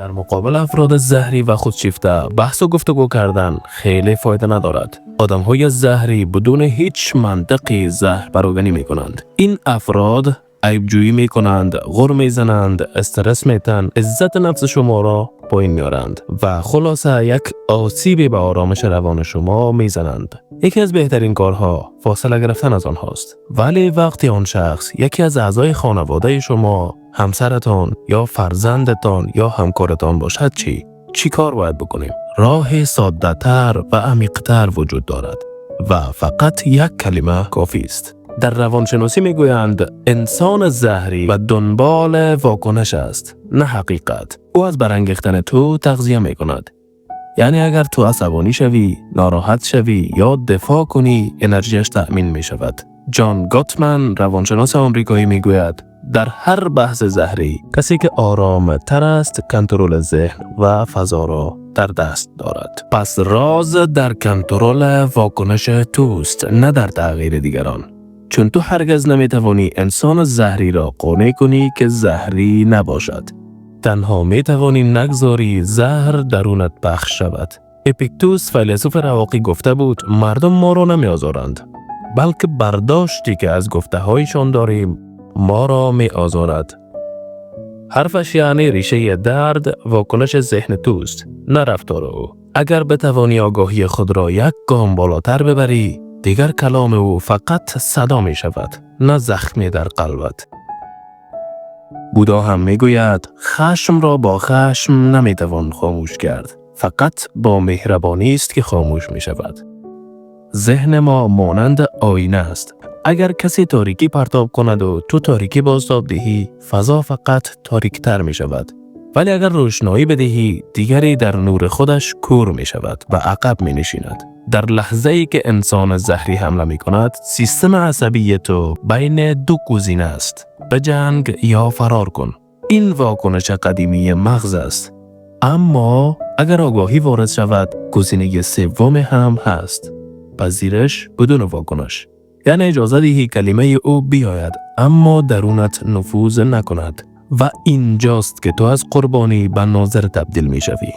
در مقابل افراد زهری و خودشیفته بحث و گفتگو کردن خیلی فایده ندارد. آدم‌های زهری بدون هیچ منطقی زهر پروگنی می کنند. این افراد عیبجویی می کنند، غر می زنند، استرس میتن، عزت نفس شما را پایین میارند و خلاصه یک آسیبی به آرامش روان شما می زنند. یکی از بهترین کارها فاصله گرفتن از آنهاست. ولی وقتی آن شخص یکی از اعضای خانواده شما، همسرتان یا فرزندتان یا همکارتان باشد چی کار باید بکنیم؟ راه ساده تر و عمیق تر وجود دارد و فقط یک کلمه کافی است. در روانشناسی میگویند انسان زهری و دنبال واکنش است، نه حقیقت. او از برانگیختن تو تغذیه میکند. یعنی اگر تو عصبانی شوی، ناراحت شوی یا دفاع کنی، انرژیش تأمین می شود. جان گاتمن روانشناس آمریکایی میگوید در هر بحث زهری کسی که آرام تر است کنترل ذهن و فضا را در دست دارد. پس راز در کنترل واکنش توست، نه در تغییر دیگران. چون تو هرگز نمیتوانی انسان زهری را قانع کنی که زهری نباشد. تنها میتوانی نگذاری زهر درونت پخش شود. اپیکتوس فیلسوف رواقی گفته بود مردم ما را نمیآزارند، بلکه برداشتی که از گفته هایشان داریم ما را می آزارد. حرفش یعنی ریشه درد واکنش ذهن توست، نه رفتار او. اگر بتوانی آگاهی خود را یک گام بالاتر ببری، دیگر کلام او فقط صدا می شود، نه زخمی در قلبت. بودا هم می گوید خشم را با خشم نمی توان خاموش کرد، فقط با مهربانی است که خاموش می شود. ذهن ما مانند آینه است. اگر کسی تاریکی پرتاب کند و تو تاریکی بازتاب دهی، فضا فقط تاریکتر می شود. ولی اگر روشنایی بدهی، دیگری در نور خودش کور می شود و عقب می نشیند. در لحظه ای که انسان زهری حمله می کند، سیستم عصبی تو بین دو گزینه است: بجنگ یا فرار کن. این واکنش قدیمی مغز است. اما اگر آگاهی وارد شود، گزینه سوم هم هست: پذیرش بدون واکنش. یعنی اجازه دهی کلمه او بیاید اما درونت نفوذ نکند و اینجاست که تو از قربانی به ناظر تبدیل می شوی.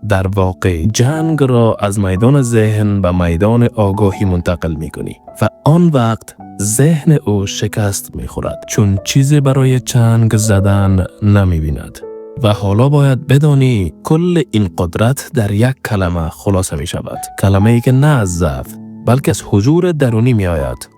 در واقع جنگ را از میدان ذهن به میدان آگاهی منتقل می کنی و آن وقت ذهن او شکست می خورد، چون چیزی برای جنگ زدن نمی بیند. و حالا باید بدانی کل این قدرت در یک کلمه خلاصه می شود. کلمه ای که نه از ضعف بلکه از حضور درونی می آید.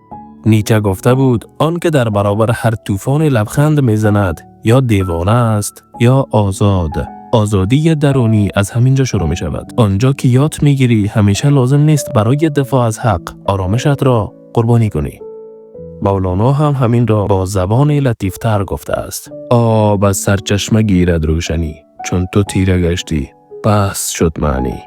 نیچه گفته بود آن که در برابر هر طوفان لبخند می زند یا دیوانه است یا آزاد. آزادی درونی از همینجا شروع می شود. آنجا که یاد می گیری همیشه لازم نیست برای دفاع از حق آرامشت را قربانی کنی. مولانا هم همین را با زبان لطیفتر گفته است: آب از سرچشمه گیرد روشنی، چون تو تیره گشتی بس شد معنی.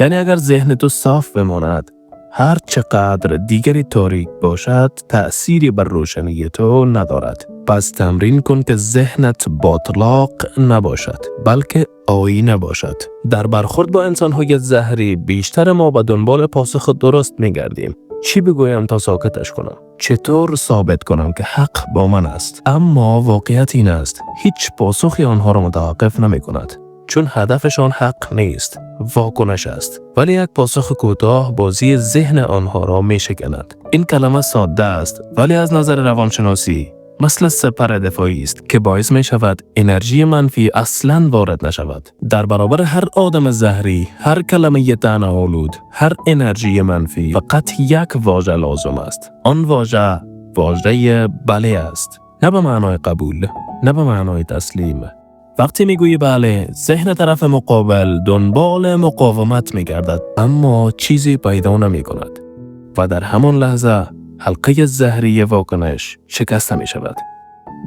یعنی اگر ذهن تو صاف بماند، هر چقدر دیگری تاریک باشد تأثیری بر روشنی تو ندارد. پس تمرین کن که ذهنت باطلاق نباشد بلکه آینه باشد. در برخورد با انسان‌های زهری بیشتر ما به دنبال پاسخ درست می‌گردیم. چی بگویم تا ساکتش کنم؟ چطور ثابت کنم که حق با من است؟ اما واقعیت این است هیچ پاسخی آنها را متوقف نمی‌کند، چون هدفشان حق نیست، واکنش است. ولی یک پاسخ کوتاه بازی ذهن آنها را می‌شکند. این کلمه ساده است ولی از نظر روانشناسی مثل سپر دفاعی است که باعث می شود انرژی منفی اصلاً وارد نشود. در برابر هر آدم زهری، هر کلمه طعنه‌آلود، هر انرژی منفی فقط یک واژه لازم است. آن واژه بله است. نه به معنای قبول، نه به معنای تسلیم. وقتی میگویی بله، ذهن طرف مقابل دنبال مقاومت میگردد اما چیزی پیدا نمی کند و در همان لحظه حلقه زهری واکنش شکسته می شود.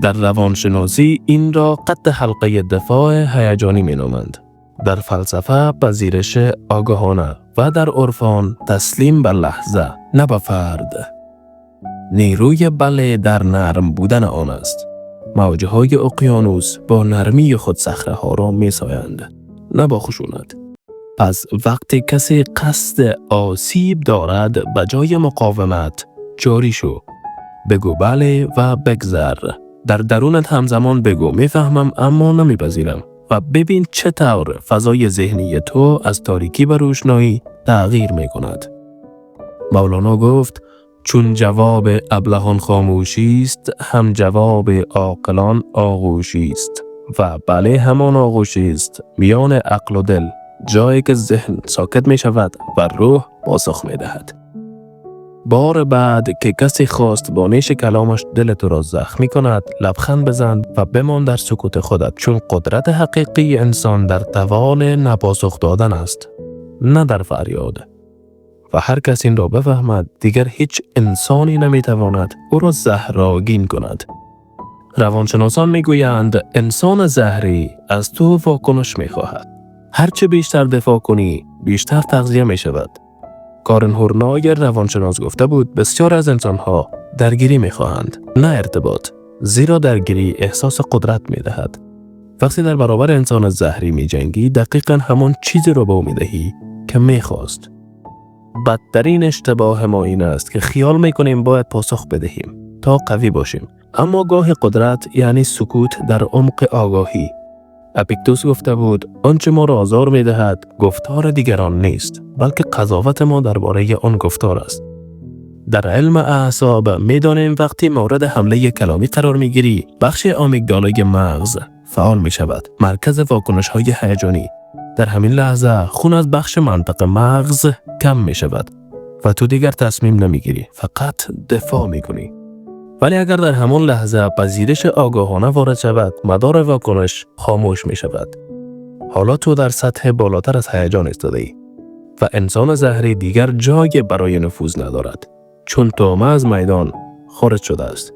در روانشناسی این را قطع حلقه دفاع هیجانی می نامند. در فلسفه پذیرش آگاهانه و در عرفان تسلیم به لحظه، نه به فرد. نیروی بله در نرم بودن آن است. موجه های اقیانوس با نرمی خود صخره ها را می سایند، نه با خشونت. پس وقتی کسی قصد آسیب دارد به جای مقاومت، جاری شو. بگو بله و بگذر. در درونت همزمان بگو میفهمم اما نمیپذیرم و ببین چطور فضای ذهنی تو از تاریکی به روشنایی تغییر می کند. مولانا گفت چون جواب ابلهان خاموشی است، هم جواب عاقلان آغوشی است و بله همان آغوشی است میان عقل و دل، جایی که ذهن ساکت می شود و روح پاسخ می دهد. بار بعد که کسی خواست با نیش کلامش دل تو را زخمی کند، لبخند بزن و بمان در سکوت خودت، چون قدرت حقیقی انسان در توان نپاسخ دادن است، نه در فریاد. و هر کس این را بفهمد دیگر هیچ انسانی نمیتواند او را زهرآگین کند. روانشناسان میگویند انسان زهری از تو واکنش میخواهد. هرچه بیشتر دفاع کنی بیشتر تغذیه میشود. کارن هورنای روانشناس گفته بود بسیار از انسانها درگیری میخواهند، نه ارتباط، زیرا درگیری احساس قدرت میدهد. وقتی در برابر انسان زهری میجنگی دقیقاً همون چیزی رو به او میدهی که میخواست. بدترین اشتباه ما این است که خیال میکنیم باید پاسخ بدهیم تا قوی باشیم، اما گاه قدرت یعنی سکوت در عمق آگاهی. اپیکتوس گفته بود آنچه ما را آزار میدهد گفتار دیگران نیست، بلکه قضاوت ما درباره آن گفتار است. در علم اعصاب میدانیم وقتی مورد حمله کلامی قرار میگیری بخش آمیگدالای مغز فعال می شود، مرکز واکنش های هیجانی. در همین لحظه خون از بخش منطقه مغز کم می شود و تو دیگر تصمیم نمیگیری، فقط دفاع می کنی. ولی اگر در همون لحظه پذیرش آگاهانه وارد شود، مدار واکنش خاموش می شود. حالا تو در سطح بالاتر از هیجان ایستاده ای و انسان زهری دیگر جای برای نفوذ ندارد، چون تومه از میدان خارج شده است.